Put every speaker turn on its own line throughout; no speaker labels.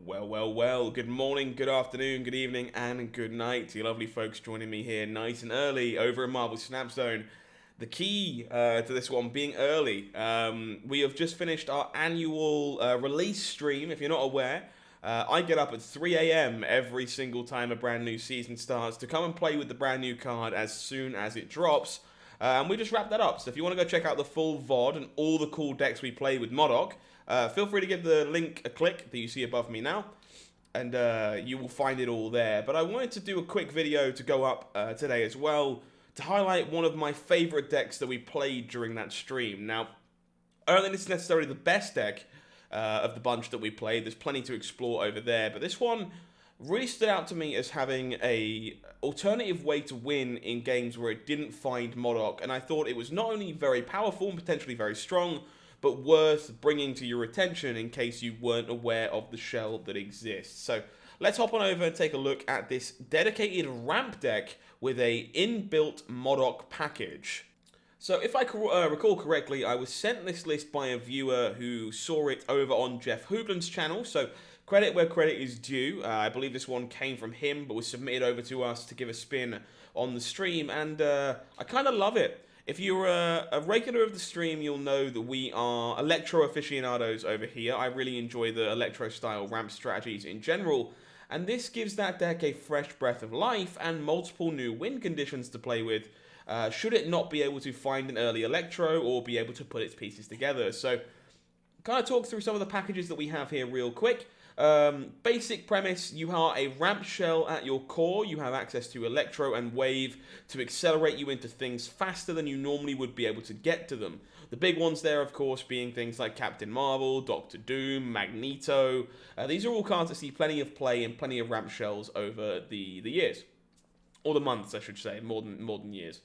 Well, good morning, good afternoon, good evening, and good night to you lovely folks joining me here nice and early over in Marvel Snap Zone. The key to this one being early. We have just finished our annual release stream, if you're not aware. I get up at 3 a.m. every single time a brand new season starts to come and play with the brand new card as soon as it drops. And we just wrapped that up. So if you want to go check out the full VOD and all the cool decks we play with Modok, feel free to give the link a click that you see above me now, and you will find it all there. But I wanted to do a quick video to go up today as well, to highlight one of my favorite decks that we played during that stream. Now, I don't think this is necessarily the best deck of the bunch that we played. There's plenty to explore over there, but this one really stood out to me as having a alternative way to win in games where it didn't find Modok, and I thought it was not only very powerful and potentially very strong, but worth bringing to your attention in case you weren't aware of the shell that exists. So let's hop on over and take a look at this dedicated ramp deck with a inbuilt Modok package. So if I recall correctly, I was sent this list by a viewer who saw it over on Jeff Hoogland's channel, so credit where credit is due. I believe this one came from him, but was submitted over to us to give a spin on the stream, and I kind of love it. If you're a regular of the stream, you'll know that we are Electro aficionados over here. I really enjoy the Electro-style ramp strategies in general, and this gives that deck a fresh breath of life and multiple new win conditions to play with, should it not be able to find an early Electro or be able to put its pieces together. So, kind of talk through some of the packages that we have here real quick. Basic premise, you are a ramp shell at your core. You have access to Electro and Wave to accelerate you into things faster than you normally would be able to get to them. The big ones there, of course, being things like Captain Marvel, Doctor Doom, Magneto. These are all cards that see plenty of play and plenty of ramp shells over the years. Or the months, I should say, more than years.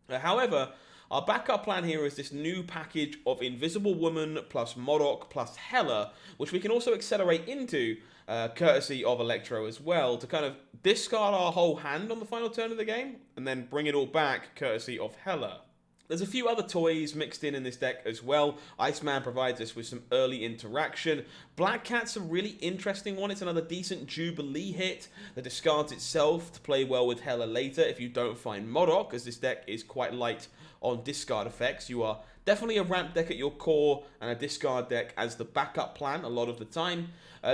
However, our backup plan here is this new package of Invisible Woman plus Modok plus Hela, which we can also accelerate into, courtesy of Electro as well, to kind of discard our whole hand on the final turn of the game, and then bring it all back, courtesy of Hela. There's a few other toys mixed in this deck as well. Iceman provides us with some early interaction. Black Cat's a really interesting one. It's another decent Jubilee hit that discards itself to play well with Hela later if you don't find Modok, as this deck is quite light on discard effects. You are definitely a ramp deck at your core and a discard deck as the backup plan a lot of the time.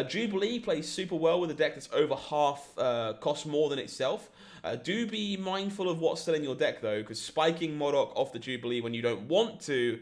Jubilee plays super well with a deck that's over half cost more than itself. Do be mindful of what's still in your deck though, because spiking Modok off the Jubilee when you don't want to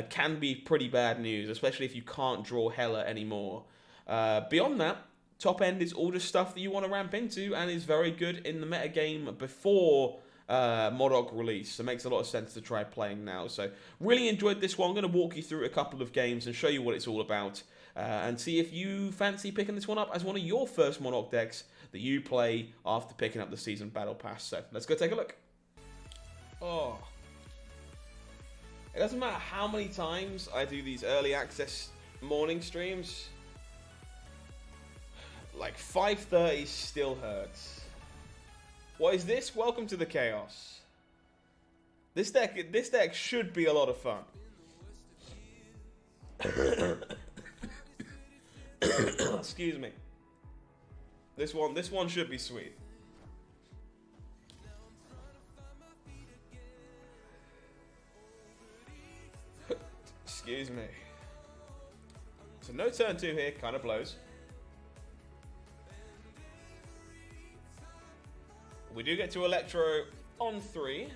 can be pretty bad news, especially if you can't draw Hela anymore. Beyond that, top end is all just stuff that you want to ramp into and is very good in the metagame before Modok release, so it makes a lot of sense to try playing now. So really enjoyed this one. I'm going to walk you through a couple of games and show you what it's all about, and see if you fancy picking this one up as one of your first Modok decks that you play after picking up the Season Battle Pass. So let's go take a look. Oh, it doesn't matter how many times I do these early access morning streams, like 5:30 still hurts. What is this? Welcome to the chaos. This deck should be a lot of fun. Excuse me. This one should be sweet. Excuse me. So no turn 2 here, kind of blows. We do get to Electro on 3.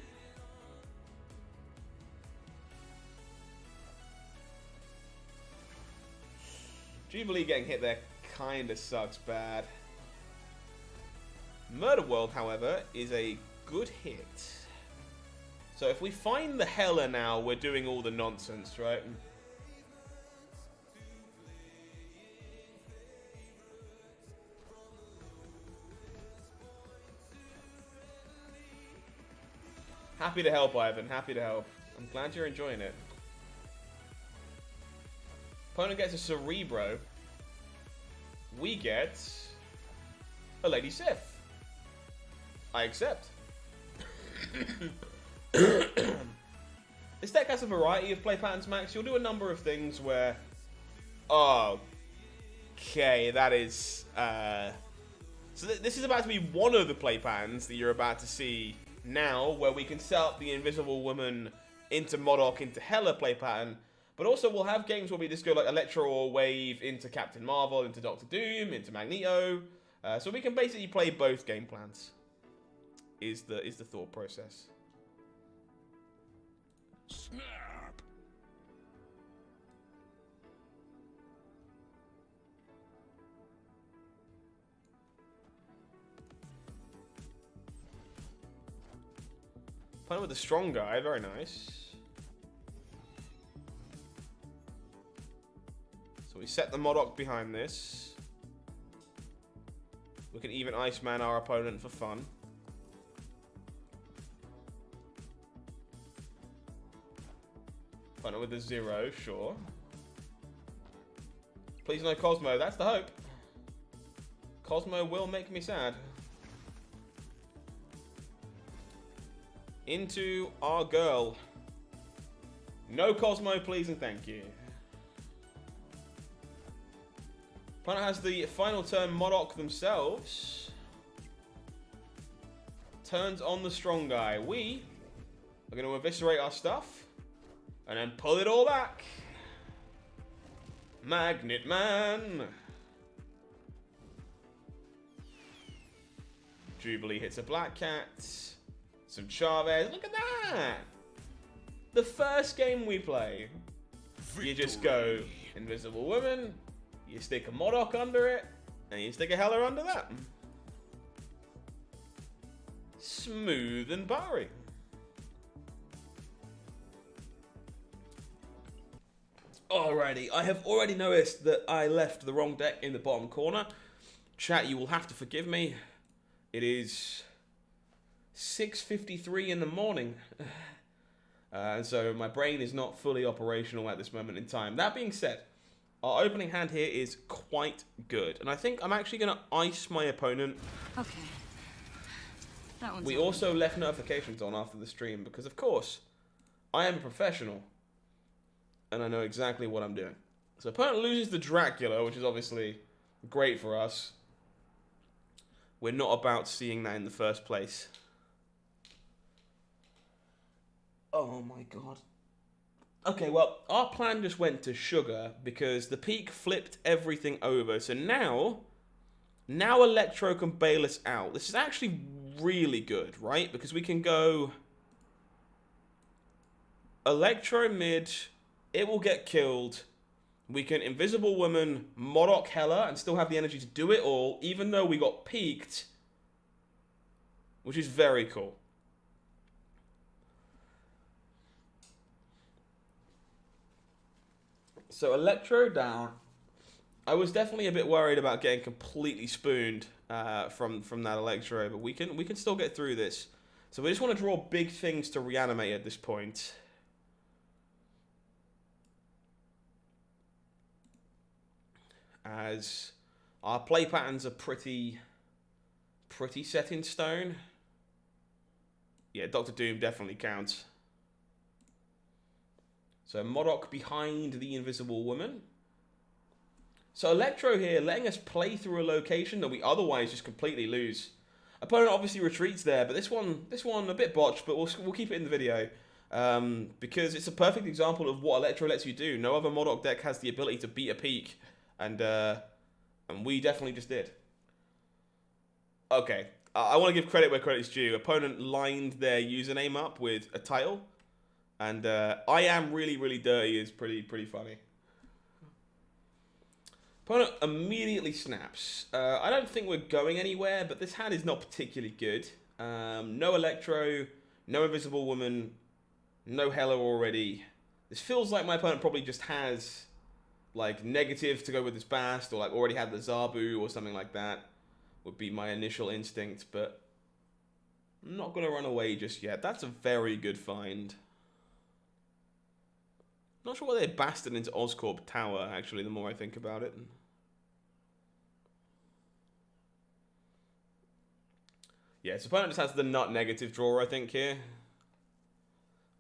Jubilee getting hit there kinda sucks bad. Murder World, however, is a good hit. So if we find the Hela now, we're doing all the nonsense, right? Happy to help, Ivan. Happy to help. I'm glad you're enjoying it. Opponent gets a Cerebro. We get a Lady Sif. I accept. This deck has a variety of play patterns, Max. You'll do a number of things where... Oh, Okay, that is... So this is about to be one of the play patterns that you're about to see now, where we can set up the Invisible Woman into Modok, into Hela play pattern, but also we'll have games where we just go like Electro or Wave into Captain Marvel, into Doctor Doom, into Magneto, so we can basically play both game plans, is the thought process.
Snap!
Playing with the strong guy, very nice. So we set the Modok behind this. We can even Iceman our opponent for fun. Playing with the 0, sure. Please no Cosmo, that's the hope. Cosmo will make me sad. Into our girl. No Cosmo, please and thank you. Opponent has the final turn Modok themselves. Turns on the strong guy. We are going to eviscerate our stuff and then pull it all back. Magnet Man. Jubilee hits a Black Cat. Some Chavez. Look at that! The first game we play, you just go Invisible Woman, you stick a Modok under it, and you stick a Hela under that. Smooth and buttery. Alrighty, I have already noticed that I left the wrong deck in the bottom corner. Chat, you will have to forgive me. It is 6:53 in the morning. And so my brain is not fully operational at this moment in time. That being said, our opening hand here is quite good. And I think I'm actually going to ice my opponent.
Okay. That one's
we
over.
also left notifications on after the stream because, of course, I am a professional. And I know exactly what I'm doing. So opponent loses the Dracula, which is obviously great for us. We're not about seeing that in the first place. Oh my god. Okay, well, our plan just went to sugar because the peak flipped everything over. So now Electro can bail us out. This is actually really good, right? Because we can go Electro mid, it will get killed. We can Invisible Woman, Modok Hela, and still have the energy to do it all, even though we got peaked, which is very cool. So Electro down. I was definitely a bit worried about getting completely spooned from that Electro, but we can still get through this. So we just want to draw big things to reanimate at this point. As our play patterns are pretty set in stone. Yeah, Doctor Doom definitely counts. So Modok behind the Invisible Woman. So Electro here letting us play through a location that we otherwise just completely lose. Opponent obviously retreats there, but this one a bit botched, but we'll keep it in the video. Because it's a perfect example of what Electro lets you do. No other Modok deck has the ability to beat a peak. And we definitely just did. Okay, I want to give credit where credit's due. Opponent lined their username up with a title. And I am really, really dirty is pretty funny. Opponent immediately snaps. I don't think we're going anywhere, but this hand is not particularly good. No Electro, no Invisible Woman, no Hela already. This feels like my opponent probably just has like negative to go with his Bast, or like already had the Zabu or something like that. Would be my initial instinct, but I'm not going to run away just yet. That's a very good find. Not sure why they Basted into Oscorp Tower, actually, the more I think about it. Yeah, so opponent just has the nut negative draw, I think, here.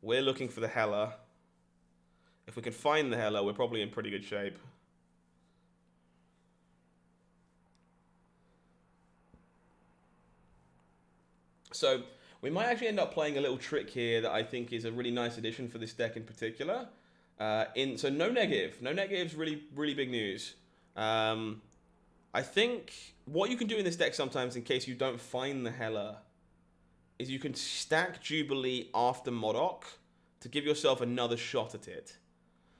We're looking for the Hela. If we can find the Hela, we're probably in pretty good shape. So we might actually end up playing a little trick here that I think is a really nice addition for this deck in particular. So no negative. No negative's really, really big news. I think what you can do in this deck sometimes, in case you don't find the Hela, is you can stack Jubilee after Modok to give yourself another shot at it.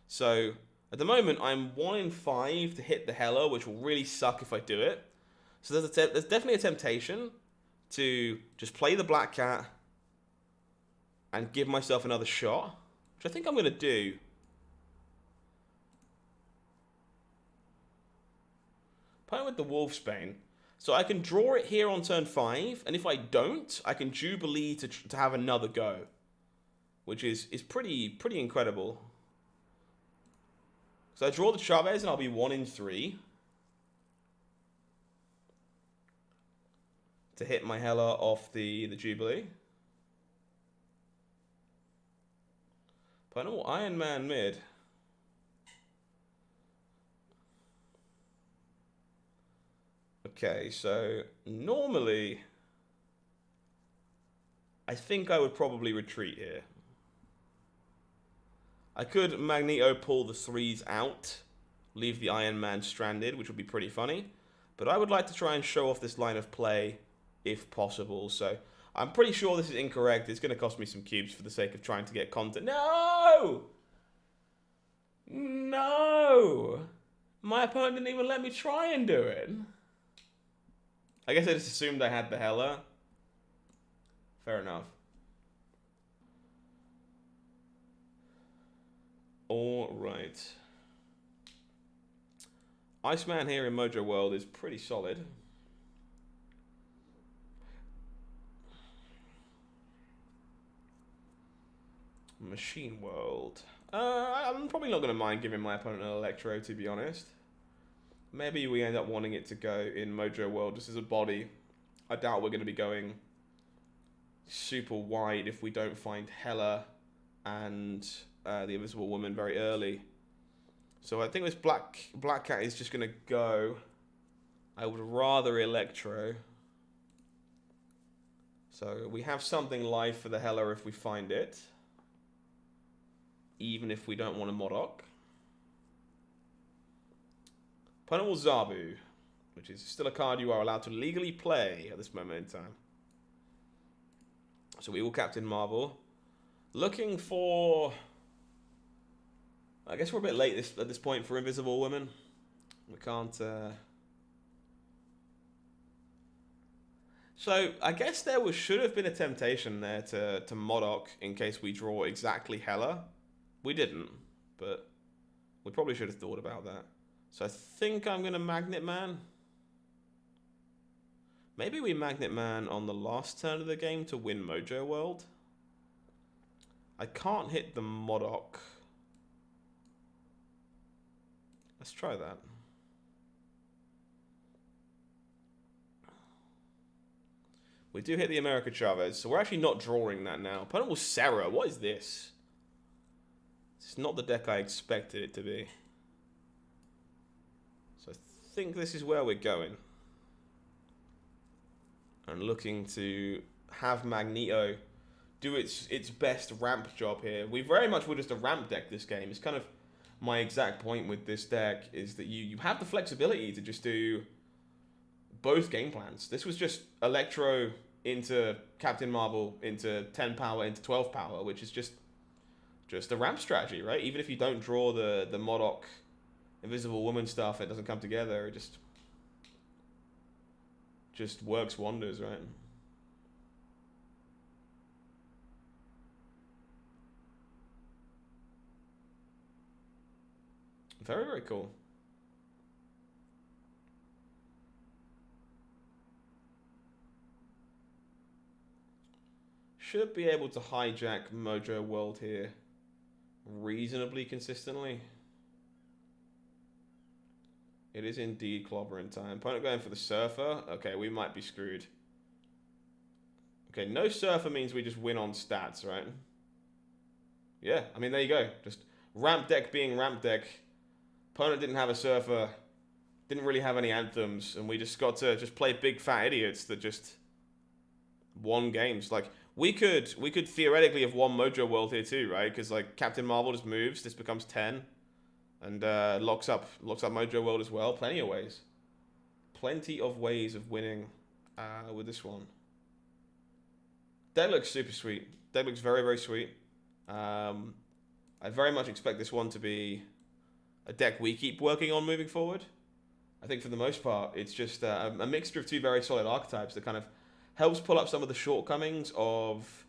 So at the moment, I'm 1 in 5 to hit the Hela, which will really suck if I do it. So there's definitely a temptation to just play the Black Cat and give myself another shot, which I think I'm going to do. Playing with the Wolfsbane. So I can draw it here on turn 5, and if I don't, I can Jubilee to have another go, which is pretty incredible. So I draw the Chavez, and I'll be 1 in 3 to hit my Hela off the Jubilee. Opponent will Iron Man mid. Okay, so normally I think I would probably retreat here. I could Magneto pull the 3s out, leave the Iron Man stranded, which would be pretty funny. But I would like to try and show off this line of play if possible. So I'm pretty sure this is incorrect. It's going to cost me some cubes for the sake of trying to get content. No! No! My opponent didn't even let me try and do it. I guess I just assumed I had the Hela. Fair enough. Alright. Iceman here in Mojo World is pretty solid. Machine World. I'm probably not going to mind giving my opponent an Electro, to be honest. Maybe we end up wanting it to go in Mojo World just as a body. I doubt we're going to be going super wide if we don't find Hela and the Invisible Woman very early. So I think this Black Cat is just going to go. I would rather Electro. So we have something live for the Hela if we find it. Even if we don't want a Modok. Opponent will Zabu, which is still a card you are allowed to legally play at this moment in time. So we will Captain Marvel. Looking for... I guess we're a bit late at this point for Invisible Woman. We can't... So I guess there should have been a temptation there to Modok in case we draw exactly Hela. We didn't, but we probably should have thought about that. So I think I'm going to Magnet Man. Maybe we Magnet Man on the last turn of the game to win Mojo World. I can't hit the Modok. Let's try that. We do hit the America Chavez, so we're actually not drawing that now. Opponent will Sarah. What is this? It's not the deck I expected it to be. So I think this is where we're going. And looking to have Magneto do its best ramp job here. We very much were just a ramp deck this game. It's kind of my exact point with this deck is that you have the flexibility to just do both game plans. This was just Electro into Captain Marvel into 10 power into 12 power, which is just a ramp strategy, right? Even if you don't draw the Modok Invisible Woman stuff, it doesn't come together. It just works wonders, right? Very, very cool. Should be able to hijack Mojo World here reasonably consistently. It is indeed clobbering time. Opponent going for the Surfer. Okay, we might be screwed. Okay, no Surfer means we just win on stats, right? Yeah, I mean, there you go. Just ramp deck being ramp deck. Opponent didn't have a Surfer. Didn't really have any anthems. And we just got to just play big fat idiots that just won games. Like we could theoretically have won Mojo World here too, right? Because like Captain Marvel just moves, this becomes 10, and locks up Mojo World as well. Plenty of ways of winning with this one. Deck looks super sweet. Deck looks very, very sweet. I very much expect this one to be a deck we keep working on moving forward. I think for the most part, it's just a mixture of two very solid archetypes that kind of helps pull up some of the shortcomings of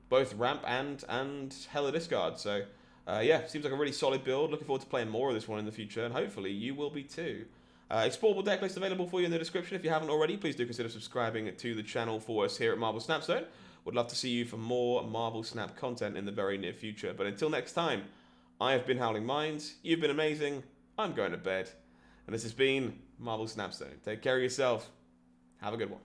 both Ramp and Hella Discard. So, yeah, seems like a really solid build. Looking forward to playing more of this one in the future, and hopefully you will be too. Exportable Decklist available for you in the description. If you haven't already, please do consider subscribing to the channel for us here at Marvel Snap Zone. Would love to see you for more Marvel Snap content in the very near future. But until next time, I have been HowlingMines. You've been amazing. I'm going to bed. And this has been Marvel Snap Zone. Take care of yourself. Have a good one.